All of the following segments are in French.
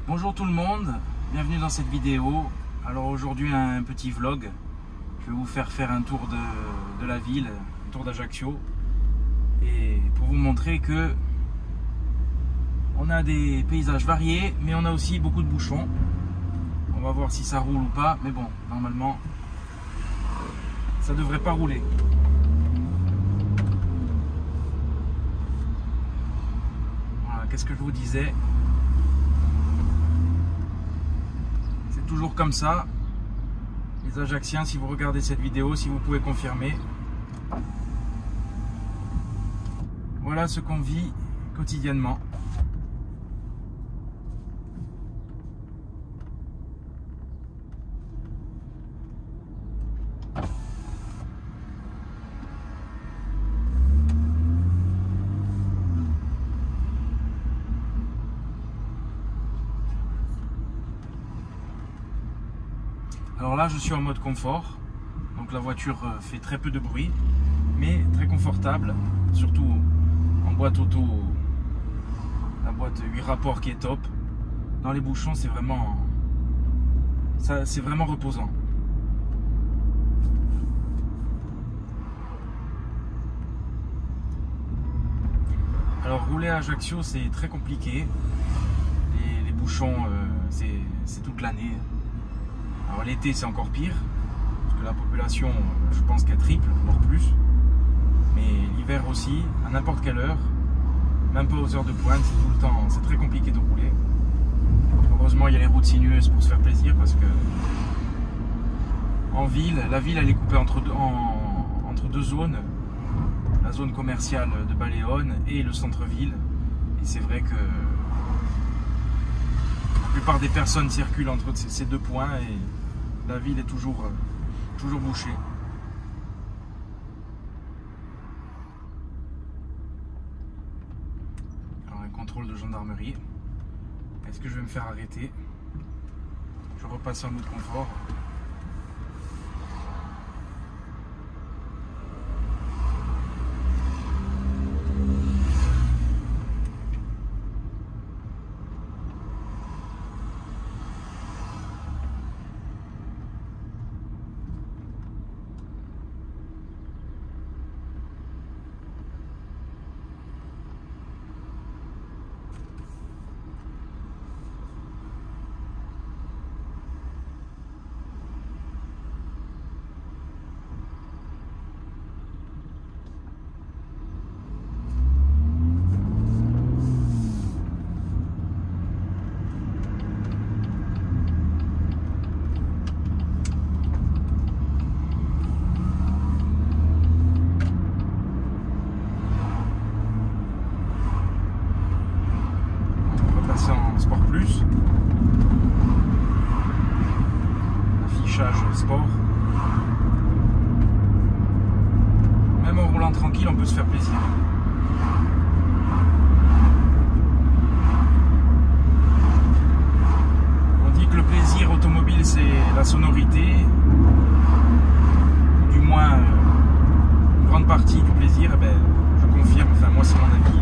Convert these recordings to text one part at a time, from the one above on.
Bonjour tout le monde, bienvenue dans cette vidéo. Alors aujourd'hui un petit vlog. Je vais vous faire un tour de la ville, un tour d'Ajaccio. Et pour vous montrer que on a des paysages variés, mais on a aussi beaucoup de bouchons. On va voir si ça roule ou pas, mais bon, normalement, ça devrait pas rouler. Voilà, qu'est-ce que je vous disais? C'est toujours comme ça. Les Ajacciens, si vous regardez cette vidéo, si vous pouvez confirmer. Voilà ce qu'on vit quotidiennement. Alors là, je suis en mode confort, donc la voiture fait très peu de bruit, mais très confortable, surtout en boîte auto, la boîte 8 rapports qui est top. Dans les bouchons, c'est vraiment reposant. Alors rouler à Ajaccio, c'est très compliqué. Les bouchons, c'est toute l'année. Alors l'été c'est encore pire, parce que la population, je pense qu'elle triple, voire plus. Mais l'hiver aussi, à n'importe quelle heure, même pas aux heures de pointe, c'est tout le temps, c'est très compliqué de rouler. Heureusement il y a les routes sinueuses pour se faire plaisir, parce que en ville, la ville elle est coupée entre deux zones, la zone commerciale de Baléone et le centre-ville. Et c'est vrai que la plupart des personnes circulent entre ces deux points et la ville est toujours bouchée. Alors un contrôle de gendarmerie. Est-ce que je vais me faire arrêter? Je repasse en mode confort. En Sport Plus, affichage sport. Même en roulant tranquille, on peut se faire plaisir. On dit que le plaisir automobile c'est la sonorité, ou du moins une grande partie du plaisir. Eh ben, je confirme, enfin moi c'est mon avis.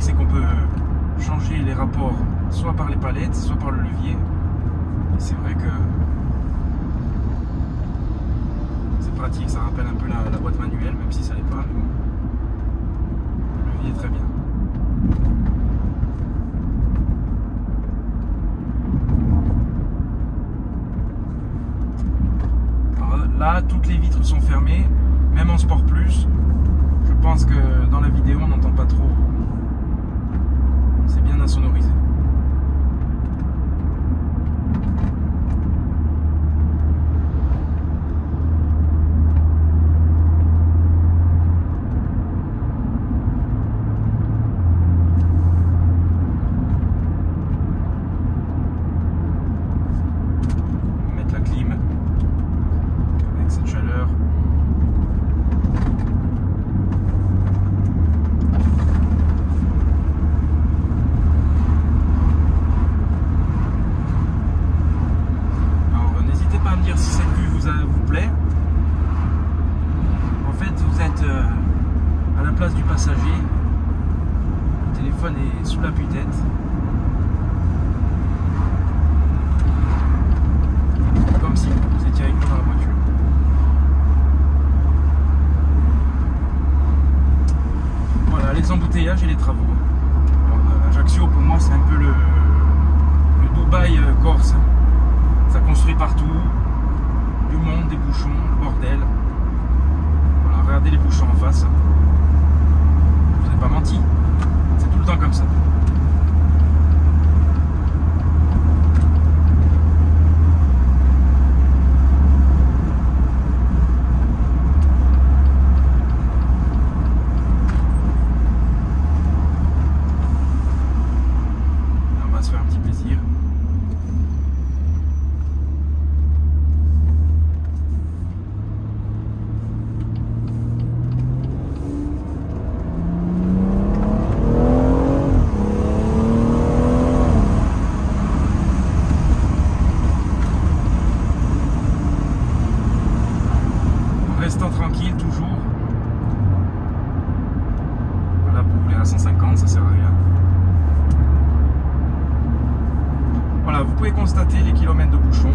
C'est qu'on peut changer les rapports soit par les palettes, soit par le levier. C'est vrai que c'est pratique, ça rappelle un peu la boîte manuelle, même si ça l'est pas. Mais bon. Le levier est très bien. Alors là, toutes les vitres sont fermées, même en Sport Plus. Je pense que dans la vidéo, on n'entend pas trop. C'est bien insonorisé. Mettre la clim avec cette chaleur. téléphone est sous la tête. Comme si vous étiez avec moi dans la voiture. Voilà, les embouteillages et les travaux. Alors, Ajaccio, pour moi, c'est un peu le Dubaï corse. Ça construit partout. Du monde, des bouchons, le bordel. Voilà, regardez les bouchons en face. Je vous ai pas menti. C'est tout le temps comme ça. On va se faire un petit plaisir. Restant tranquille toujours. Voilà, pour rouler à 150, ça sert à rien. Voilà, vous pouvez constater les kilomètres de bouchons.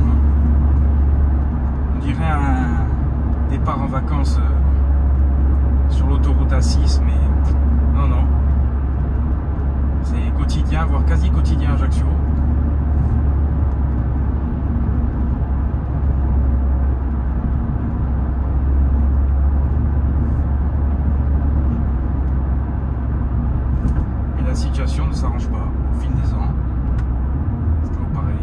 On dirait un départ en vacances sur l'autoroute A6, mais non, non. C'est quotidien, voire quasi quotidien à Ajaccio. La situation ne s'arrange pas au fil des ans. C'est toujours pareil.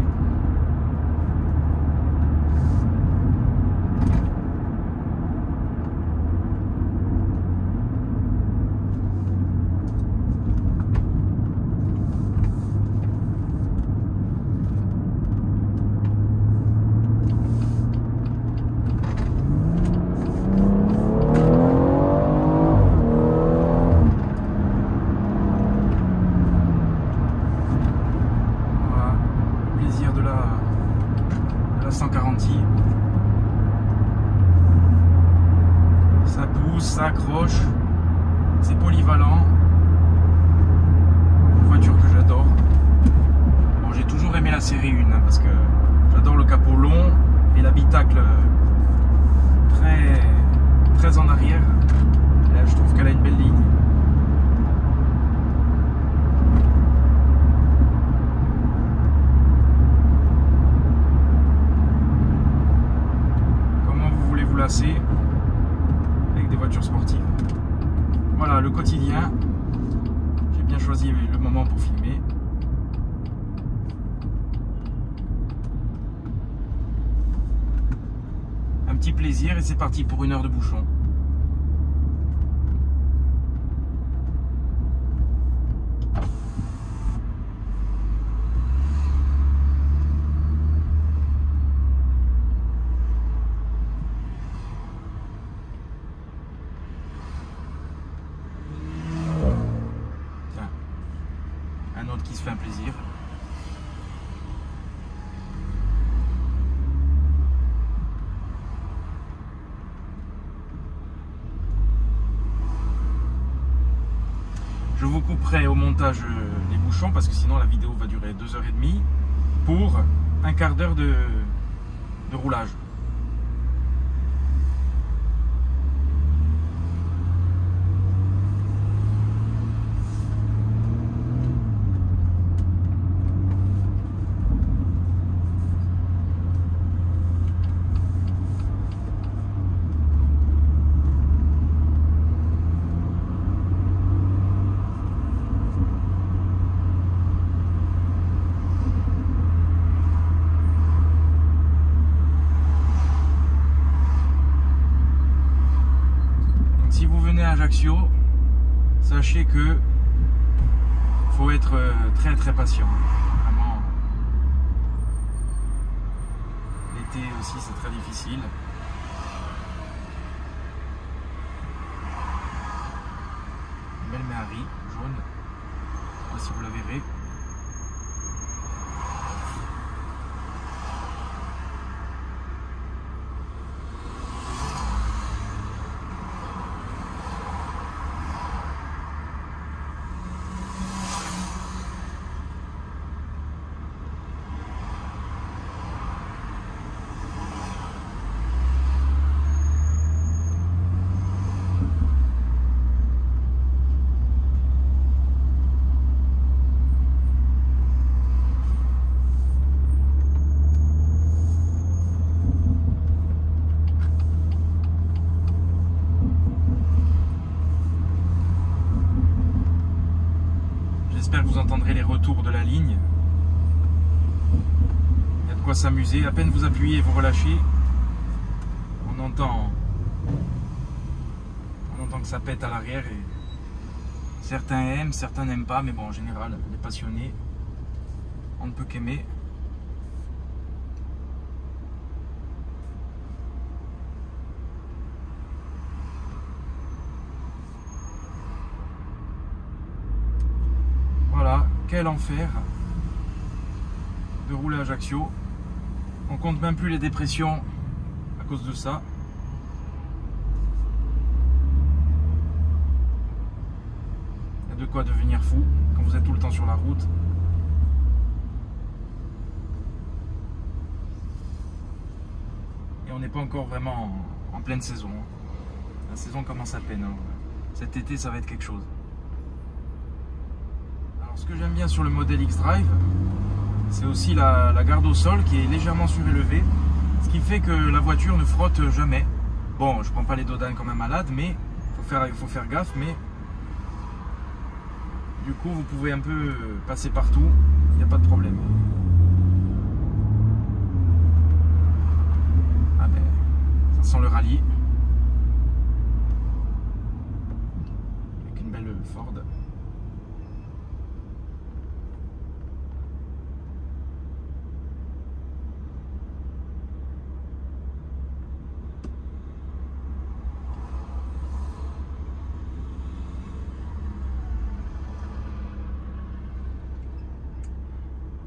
De la 140. Ça pousse, ça accroche, c'est polyvalent. Une voiture que j'adore. Bon, j'ai toujours aimé la série 1 parce que j'adore le capot long et l'habitacle très en arrière. Et là, je trouve qu'elle a une belle ligne. Avec des voitures sportives. Voilà le quotidien. J'ai bien choisi le moment pour filmer. Un petit plaisir et c'est parti pour 1 heure de bouchon. Un autre qui se fait un plaisir. Je vous couperai au montage les bouchons parce que sinon la vidéo va durer 2h30 pour un quart d'heure de roulage. Si vous venez à Ajaccio, sachez que faut être très patient. Vraiment, l'été aussi c'est très difficile. Une belle Méhari jaune, je sais pas si vous la verrez. j'espère que vous entendrez les retours de la ligne. Il y a de quoi s'amuser. À peine vous appuyez et vous relâchez, on entend que ça pète à l'arrière. Et certains aiment, certains n'aiment pas, mais bon, en général, les passionnés, on ne peut qu'aimer. Voilà, quel enfer de rouler à Ajaccio. On compte même plus les dépressions à cause de ça. Il y a de quoi devenir fou quand vous êtes tout le temps sur la route. Et on n'est pas encore vraiment en pleine saison. La saison commence à peine. Cet été, ça va être quelque chose. Alors, ce que j'aime bien sur le modèle X-Drive, c'est aussi la garde au sol qui est légèrement surélevée, ce qui fait que la voiture ne frotte jamais. Bon, je prends pas les dodanes comme un malade, mais il faut faire gaffe. Mais du coup, vous pouvez un peu passer partout, il n'y a pas de problème. Ah ben, ça sent le rallye. Avec une belle Ford.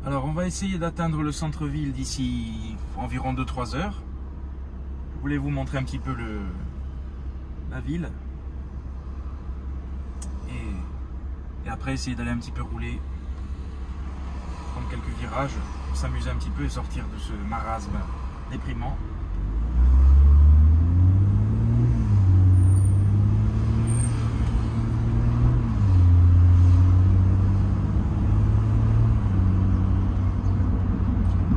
Alors on va essayer d'atteindre le centre-ville d'ici environ 2-3 heures. Je voulais vous montrer un petit peu la ville. Et après essayer d'aller un petit peu rouler, prendre quelques virages, s'amuser un petit peu et sortir de ce marasme déprimant.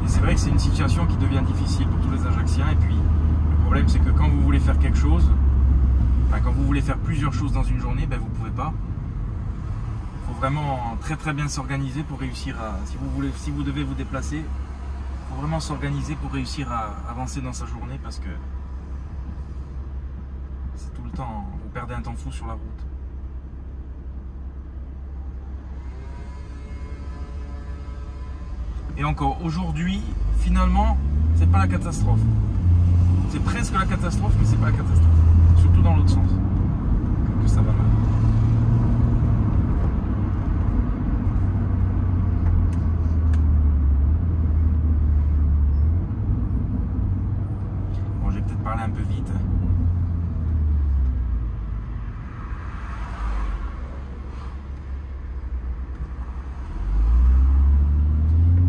C'est vrai que c'est une situation qui devient difficile pour tous les Ajacciens. Et puis le problème, c'est que quand vous voulez faire quelque chose, enfin quand vous voulez faire plusieurs choses dans une journée, ben vous pouvez pas. Il faut vraiment très bien s'organiser pour réussir à, si vous devez vous déplacer, il faut vraiment s'organiser pour réussir à avancer dans sa journée, parce que c'est tout le temps, vous perdez un temps fou sur la route. Et encore aujourd'hui, finalement, c'est pas la catastrophe. C'est presque la catastrophe, mais c'est pas la catastrophe. Surtout dans l'autre sens. Que ça va mal. Bon, j'ai peut-être parlé un peu vite.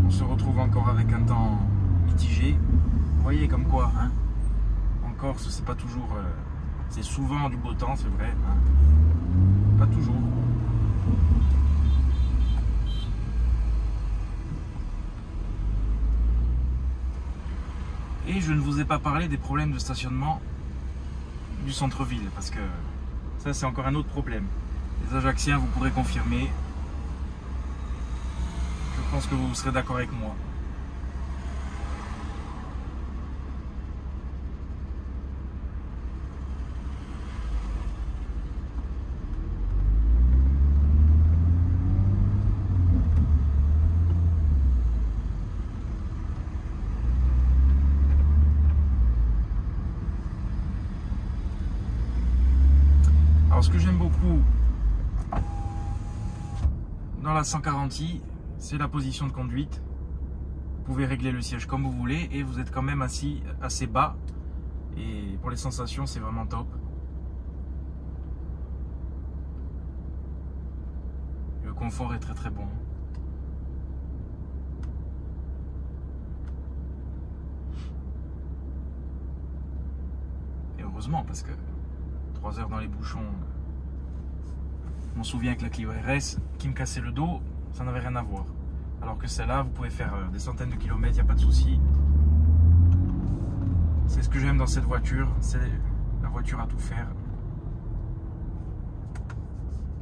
On se retrouve encore avec un temps mitigé. Vous voyez comme quoi, hein, en Corse, c'est pas toujours... c'est souvent du beau temps, c'est vrai. Hein, pas toujours. Et je ne vous ai pas parlé des problèmes de stationnement du centre-ville, parce que ça, c'est encore un autre problème. Les Ajacciens, vous pourrez confirmer. Je pense que vous serez d'accord avec moi. Alors ce que j'aime beaucoup dans la 140i, c'est la position de conduite. Vous pouvez régler le siège comme vous voulez et vous êtes quand même assis assez bas. Et pour les sensations, c'est vraiment top. Le confort est très bon. Et heureusement, parce que 3 heures dans les bouchons, je m'en souviens avec la Clio RS qui me cassait le dos, ça n'avait rien à voir. Alors que celle-là, vous pouvez faire des centaines de kilomètres, il n'y a pas de souci. C'est ce que j'aime dans cette voiture, c'est la voiture à tout faire.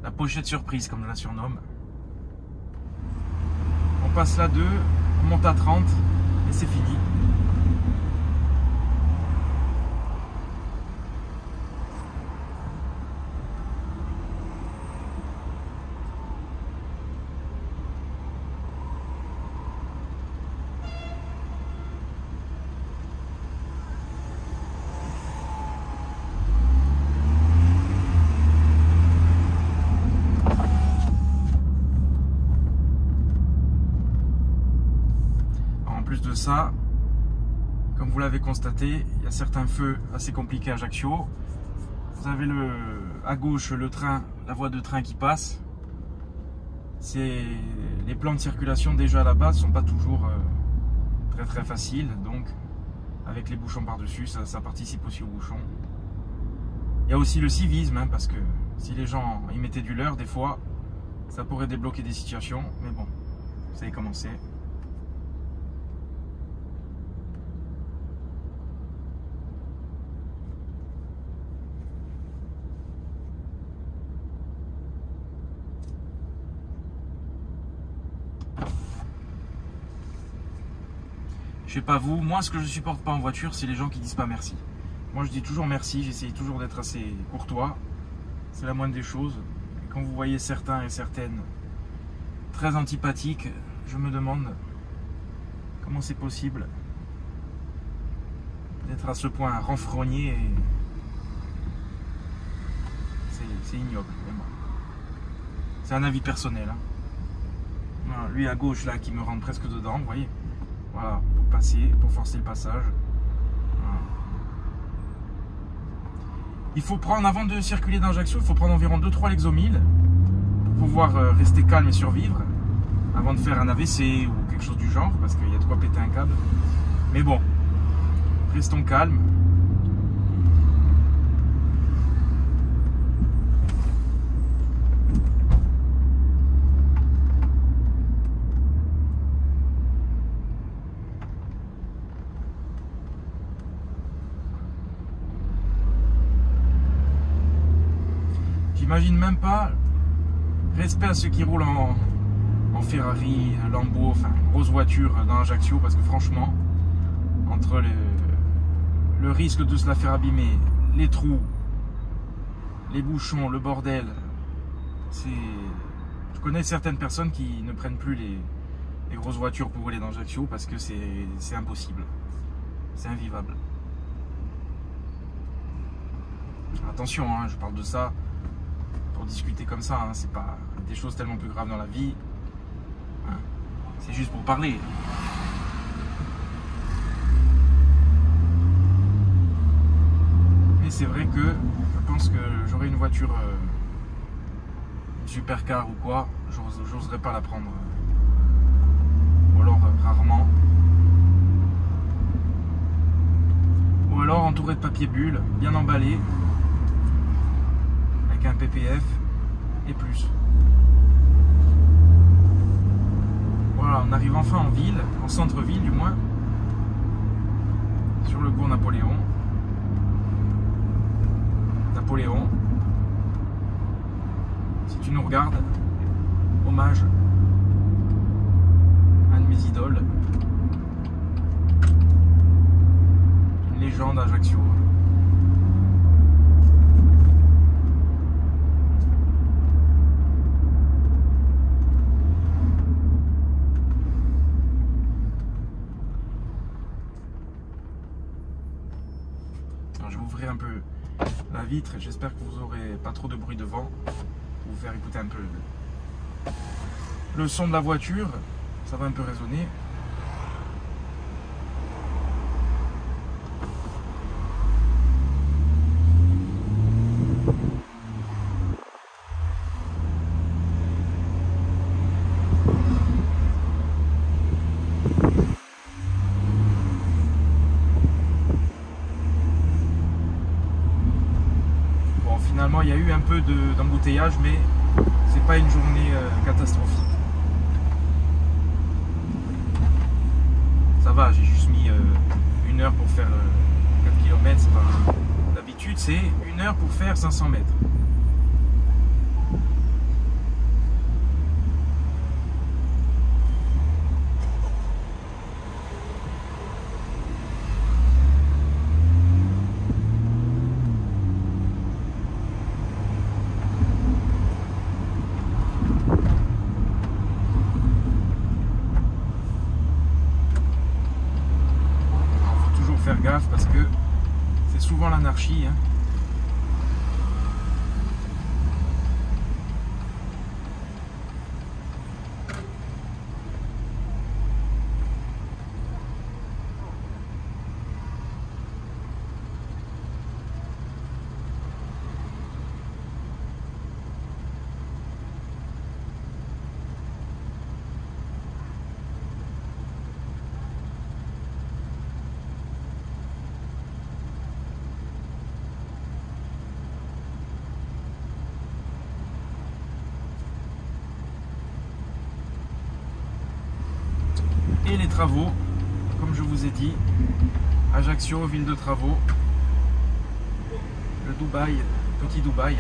La pochette surprise, comme je la surnomme. passe la 2, on monte à 30 et c'est fini. De ça, comme vous l'avez constaté, il y a certains feux assez compliqués à Ajaccio. Vous avez à gauche le train, la voie de train qui passe. Les plans de circulation déjà à la base sont pas toujours très faciles, donc avec les bouchons par-dessus, ça participe aussi aux bouchons. Il y a aussi le civisme, hein, parce que si les gens y mettaient du leur, des fois, ça pourrait débloquer des situations, mais bon, vous savez comment c'est. Je sais pas vous, moi ce que je supporte pas en voiture, c'est les gens qui disent pas merci. Moi je dis toujours merci, j'essaye toujours d'être assez courtois. C'est la moindre des choses. Et quand vous voyez certains et certaines très antipathiques, je me demande comment c'est possible d'être à ce point renfrogné. C'est ignoble, vraiment. C'est un avis personnel. Hein. Voilà, lui à gauche là qui me rentre presque dedans, vous voyez. Voilà, pour passer, pour forcer le passage. Voilà. Il faut prendre, avant de circuler dans Ajaccio, il faut prendre environ 2-3 Lexomil pour pouvoir rester calme et survivre avant de faire un AVC ou quelque chose du genre, parce qu'il y a de quoi péter un câble. Mais bon, restons calmes. J'imagine même pas, respect à ceux qui roulent en Ferrari, Lambo, enfin grosse voiture dans Ajaccio, parce que franchement, entre le risque de se la faire abîmer, les trous, les bouchons, le bordel, je connais certaines personnes qui ne prennent plus les grosses voitures pour rouler dans Ajaccio parce que c'est impossible, c'est invivable. Attention, hein, je parle de ça pour discuter comme ça, hein, c'est pas des choses tellement plus graves dans la vie, hein, c'est juste pour parler. Mais c'est vrai que je pense que j'aurais une voiture, une supercar ou quoi, j'oserais pas la prendre, ou alors rarement, ou alors entouré de papier bulle, bien emballé, un PPF et plus. Voilà, on arrive enfin en ville, en centre-ville du moins, sur le cours Napoléon. Si tu nous regardes, hommage à un de mes idoles, une légende à Ajaccio. Je vais ouvrir un peu la vitre et j'espère que vous n'aurez pas trop de bruit de vent pour vous faire écouter un peu le son de la voiture. Ça va un peu résonner. Finalement, il y a eu un peu d'embouteillage, mais c'est pas une journée catastrophique. Ça va, j'ai juste mis 1 heure pour faire 4 km. D'habitude, c'est 1 heure pour faire 500 mètres. souvent l'anarchie, hein. Et les travaux, comme je vous ai dit, Ajaccio, ville de travaux, le Dubaï, petit Dubaï.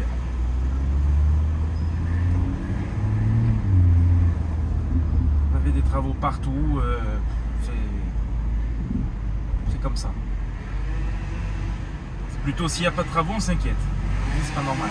Vous avez des travaux partout, c'est comme ça. C'est plutôt s'il n'y a pas de travaux, on s'inquiète. C'est pas normal.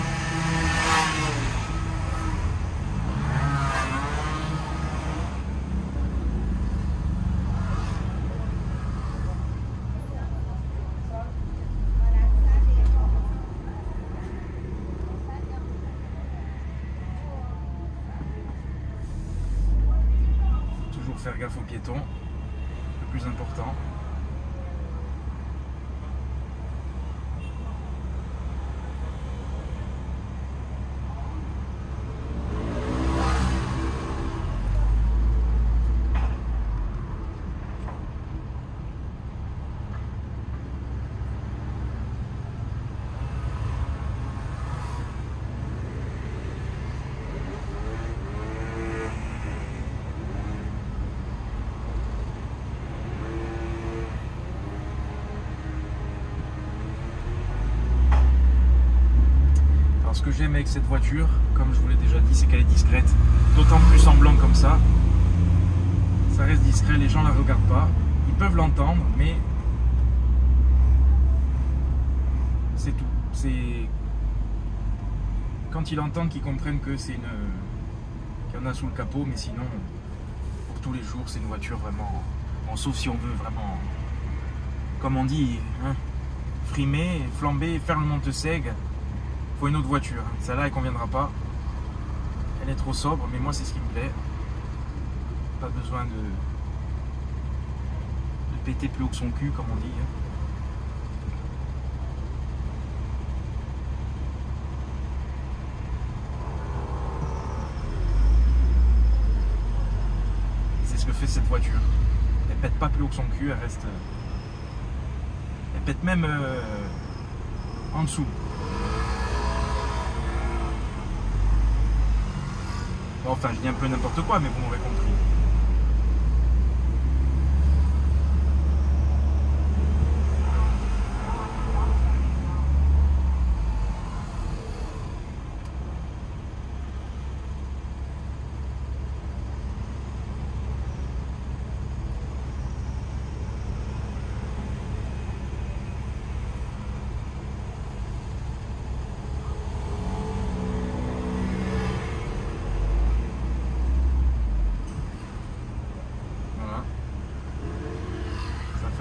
Faire gaffe aux piétons, le plus important. Ce que j'aime avec cette voiture, comme je vous l'ai déjà dit, c'est qu'elle est discrète. D'autant plus en blanc comme ça. Ça reste discret, les gens la regardent pas. Ils peuvent l'entendre, mais c'est tout. C'est quand ils l'entendent qu'ils comprennent que c'est qu'il y en a sous le capot, mais sinon, pour tous les jours, c'est une voiture vraiment. Bon, sauf si on veut vraiment, comme on dit, hein, frimer, flamber, faire le Montesègue. Faut une autre voiture, celle-là elle conviendra pas, elle est trop sobre, mais moi c'est ce qui me plaît. Pas besoin de péter plus haut que son cul, comme on dit. C'est ce que fait cette voiture, elle pète pas plus haut que son cul, elle reste, elle pète même en dessous. Enfin, je dis un peu n'importe quoi, mais vous m'aurez compris.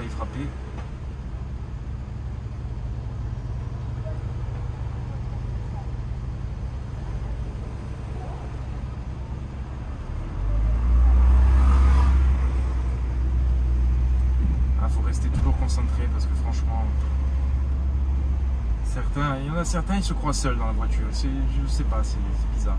Frapper. Ah, faut rester toujours concentré parce que franchement, il y en a certains, ils se croient seuls dans la voiture. Je sais pas, c'est bizarre.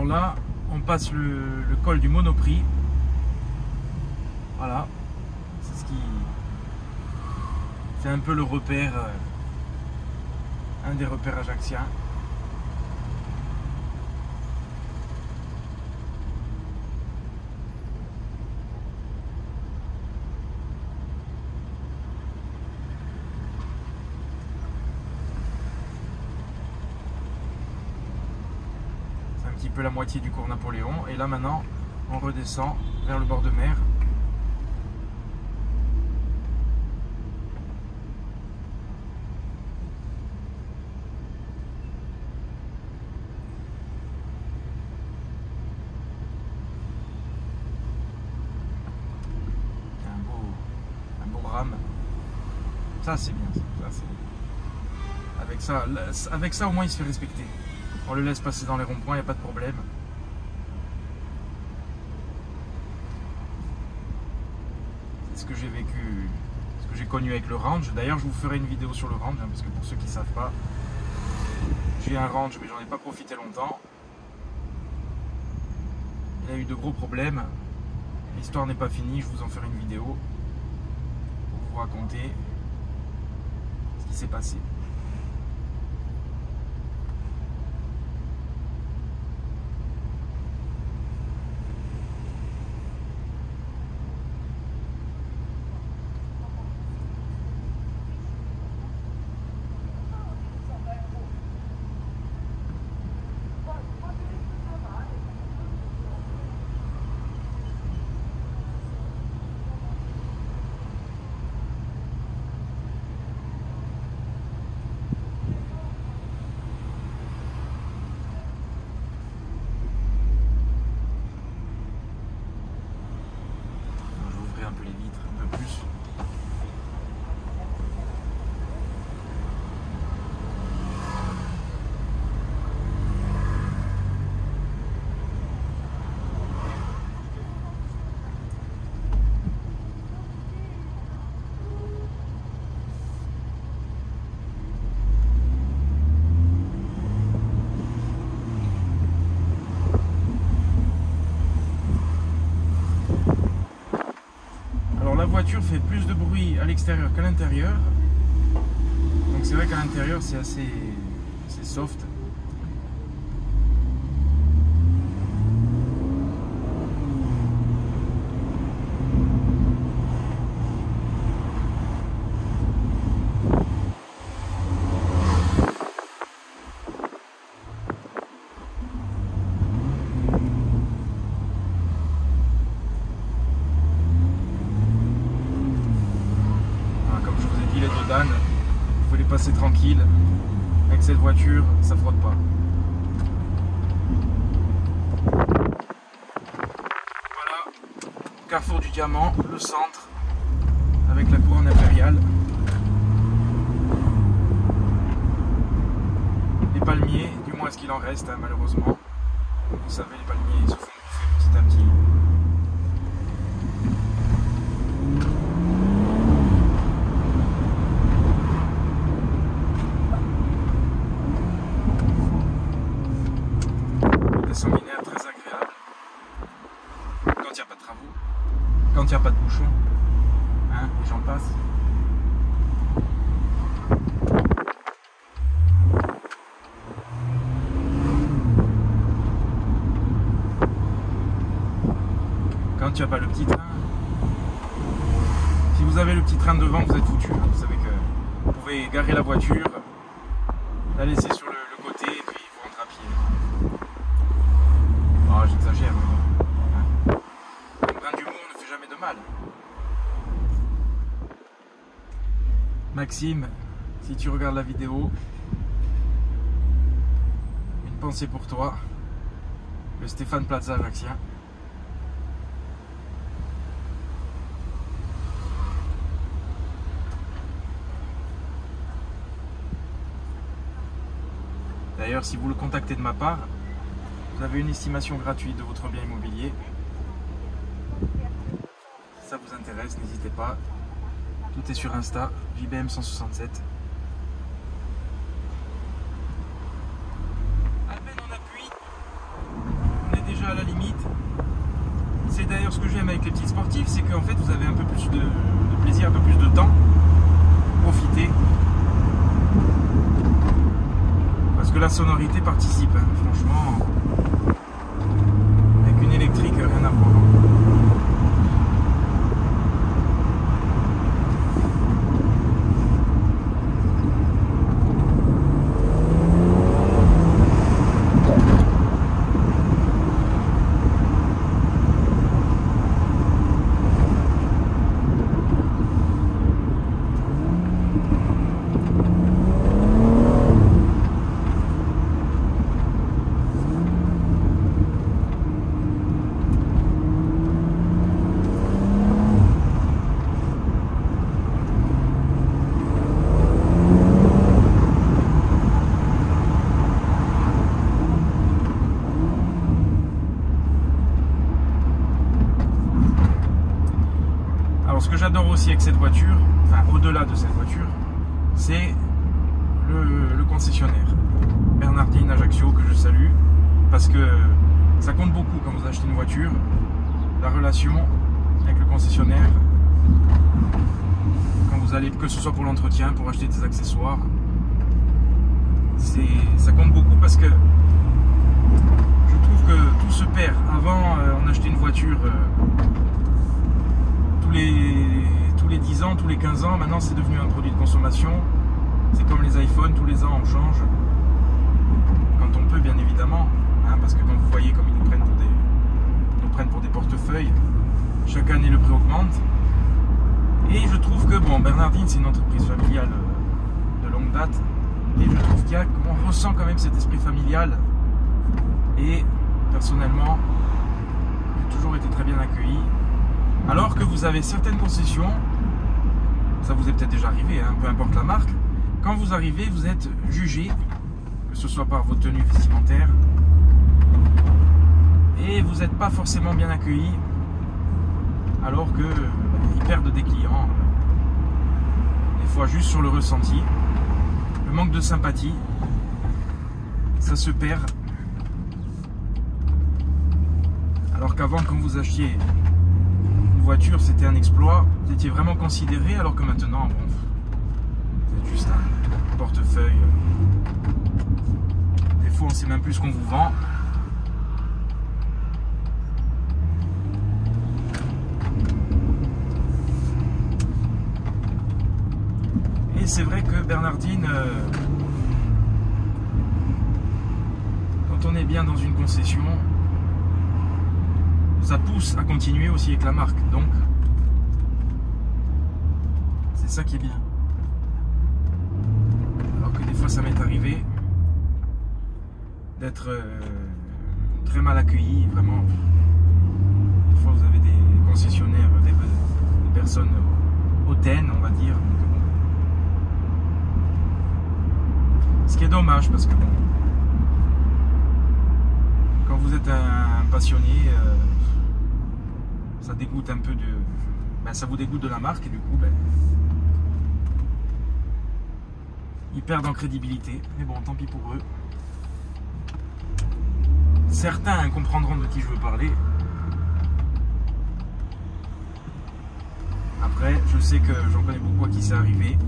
Là, on passe le col du Monoprix. Voilà, c'est ce qui fait un peu le repère, un des repères ajacciens. petit peu la moitié du cours Napoléon. Et là maintenant, on redescend vers le bord de mer. Un beau rame. Ça c'est bien. Avec ça au moins il se fait respecter. On le laisse passer dans les ronds-points, il n'y a pas de problème. C'est ce que j'ai vécu, ce que j'ai connu avec le range. D'ailleurs, je vous ferai une vidéo sur le range, hein, parce que pour ceux qui ne savent pas, j'ai un range, mais j'en ai pas profité longtemps. Il a eu de gros problèmes. L'histoire n'est pas finie, je vous en ferai une vidéo pour vous raconter ce qui s'est passé. Un peu les vitres, un peu plus. La voiture fait plus de bruit à l'extérieur qu'à l'intérieur, donc c'est vrai qu'à l'intérieur c'est assez soft. Vous pouvez les passer tranquille. Avec cette voiture, ça frotte pas. Voilà, carrefour du Diamant, le centre, avec la couronne impériale. Les palmiers, du moins ce qu'il en reste, hein, malheureusement. Vous savez, les palmiers se font bouffer petit à petit. Sanguinaire très agréable quand il n'y a pas de travaux, quand il n'y a pas de bouchons, hein, et j'en passe. Quand il n'y a pas le petit train, si vous avez le petit train devant, vous êtes foutu. Vous savez que vous pouvez garer la voiture, la laisser sur le côté et puis vous rentrez à pied. Oh, j'exagère, mais bon. Un brin d'humour ne fait jamais de mal. Maxime, si tu regardes la vidéo, une pensée pour toi, le Stéphane Plaza ajaxien. D'ailleurs, si vous le contactez de ma part, vous avez une estimation gratuite de votre bien immobilier. Si ça vous intéresse, n'hésitez pas. Tout est sur Insta, JBM 167. À peine on appuie, on est déjà à la limite. C'est d'ailleurs ce que j'aime avec les petites sportives, c'est qu'en fait vous avez un peu plus de plaisir, un peu plus de temps. Profitez. Parce que la sonorité participe, hein. Franchement, avec une électrique, rien à voir. ce que j'adore aussi avec cette voiture, enfin au-delà de cette voiture, c'est le concessionnaire. Bernardine Ajaccio, que je salue, parce que ça compte beaucoup quand vous achetez une voiture, la relation avec le concessionnaire, quand vous allez, que ce soit pour l'entretien, pour acheter des accessoires, ça compte beaucoup parce que je trouve que tout se perd. Avant, on achetait une voiture tous les 10 ans, tous les 15 ans. Maintenant, c'est devenu un produit de consommation. C'est comme les iPhones, tous les ans, on change. Quand on peut, bien évidemment. Hein, parce que quand vous voyez comme ils nous prennent pour des portefeuilles, chaque année, le prix augmente. Et je trouve que, bon, Bernardine, c'est une entreprise familiale de longue date. Et je trouve qu'on ressent quand même cet esprit familial. Et personnellement, j'ai toujours été très bien accueilli. Alors que vous avez certaines concessions, ça vous est peut-être déjà arrivé, hein, peu importe la marque, quand vous arrivez, vous êtes jugé, que ce soit par vos tenues vestimentaires, et vous n'êtes pas forcément bien accueilli, alors qu'ils perdent des clients, des fois juste sur le ressenti. Le manque de sympathie, ça se perd. Alors qu'avant, quand vous achetiez une voiture, c'était un exploit, vous étiez vraiment considéré, alors que maintenant, bon, vous êtes juste un portefeuille. Des fois, on ne sait même plus ce qu'on vous vend. Et c'est vrai que Bernardine, quand on est bien dans une concession, ça pousse à continuer aussi avec la marque. Donc, c'est ça qui est bien. Alors que des fois, ça m'est arrivé d'être très mal accueilli, vraiment. Des fois, vous avez des concessionnaires, des personnes hautaines, on va dire. Donc, bon. Ce qui est dommage, parce que bon, quand vous êtes un passionné, ça dégoûte un peu de... Ben, ça vous dégoûte de la marque et du coup, ben, ils perdent en crédibilité. Mais bon, tant pis pour eux. Certains comprendront de qui je veux parler. Après, je sais que j'en connais beaucoup à qui c'est arrivé.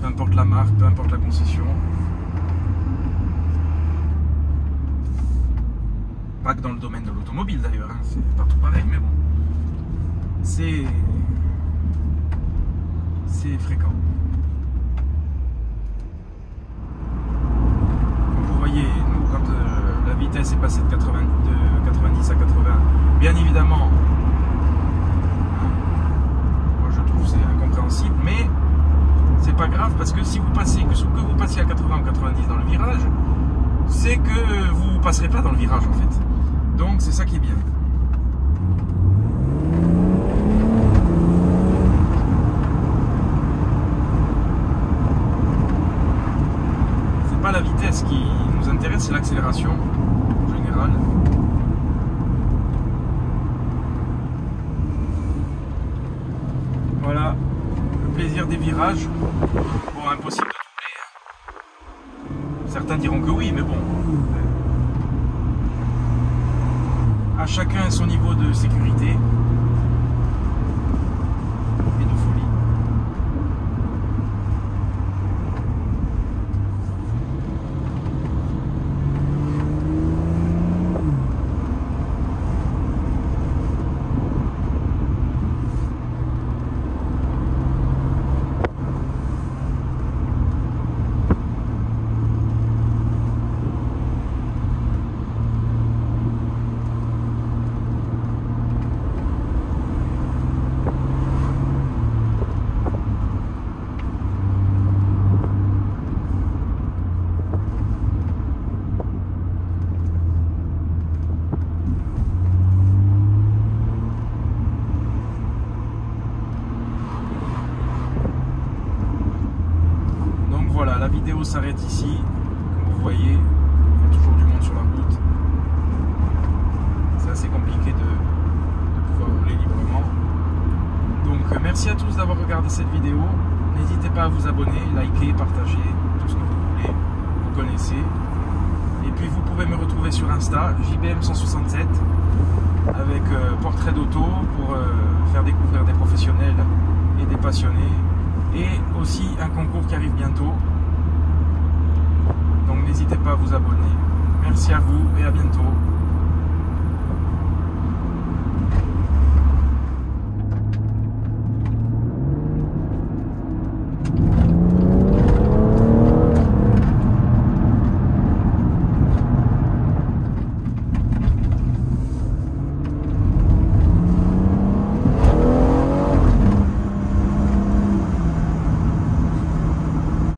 Peu importe la marque, peu importe la concession. Pas que dans le domaine de l'automobile d'ailleurs, hein, c'est partout pareil, mais bon. C'est fréquent. Comme vous voyez, nous, quand la vitesse est passée de 90 à 80, bien évidemment, hein, moi je trouve que c'est incompréhensible, mais c'est pas grave parce que si vous passez, que vous passiez à 80 ou 90 dans le virage, c'est que vous ne passerez pas dans le virage en fait. Donc c'est ça qui est bien. C'est pas la vitesse qui nous intéresse, c'est l'accélération en général. Voilà, le plaisir des virages. Bon, impossible de trouver. Certains diront que oui, mais bon. À chacun son niveau de sécurité et de folie. Voilà, la vidéo s'arrête ici. Comme vous voyez, il y a toujours du monde sur la route. C'est assez compliqué de pouvoir rouler librement. Donc Merci à tous d'avoir regardé cette vidéo. N'hésitez pas à vous abonner, liker, partager, tout ce que vous voulez, vous connaissez. Et puis vous pouvez me retrouver sur Insta, JBM167, avec portrait d'auto pour faire découvrir des professionnels et des passionnés. Et aussi un concours qui arrive bientôt. Donc n'hésitez pas à vous abonner. Merci à vous et à bientôt.